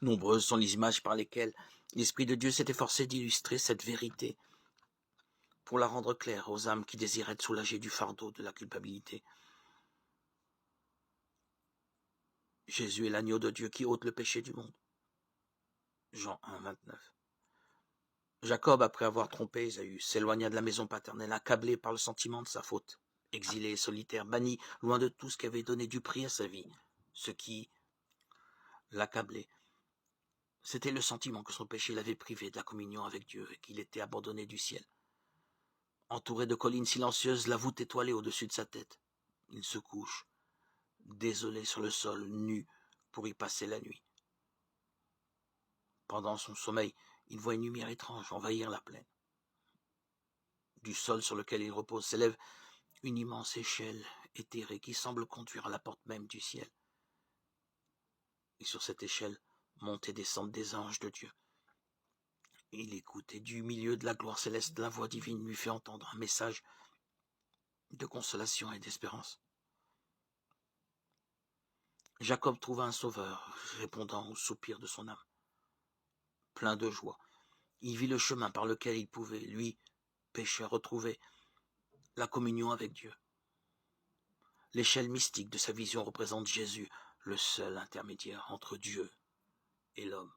Nombreuses sont les images par lesquelles l'Esprit de Dieu s'est efforcé d'illustrer cette vérité pour la rendre claire aux âmes qui désirent être soulagées du fardeau de la culpabilité. Jésus est l'agneau de Dieu qui ôte le péché du monde. Jean 1, 29. Jacob, après avoir trompé Ésaü, s'éloigna de la maison paternelle, accablé par le sentiment de sa faute. Exilé et solitaire, banni, loin de tout ce qui avait donné du prix à sa vie, ce qui l'accablait, c'était le sentiment que son péché l'avait privé de la communion avec Dieu et qu'il était abandonné du ciel. Entouré de collines silencieuses, la voûte étoilée au-dessus de sa tête, il se couche, désolé sur le sol, nu, pour y passer la nuit. Pendant son sommeil, il voit une lumière étrange envahir la plaine. Du sol sur lequel il repose s'élève une immense échelle éthérée qui semble conduire à la porte même du ciel. Et sur cette échelle montent et descendent des anges de Dieu. Il écoute et du milieu de la gloire céleste, la voix divine lui fait entendre un message de consolation et d'espérance. Jacob trouva un sauveur, répondant au soupir de son âme. Plein de joie, il vit le chemin par lequel il pouvait, lui, pécheur, retrouver la communion avec Dieu. L'échelle mystique de sa vision représente Jésus, le seul intermédiaire entre Dieu et l'homme.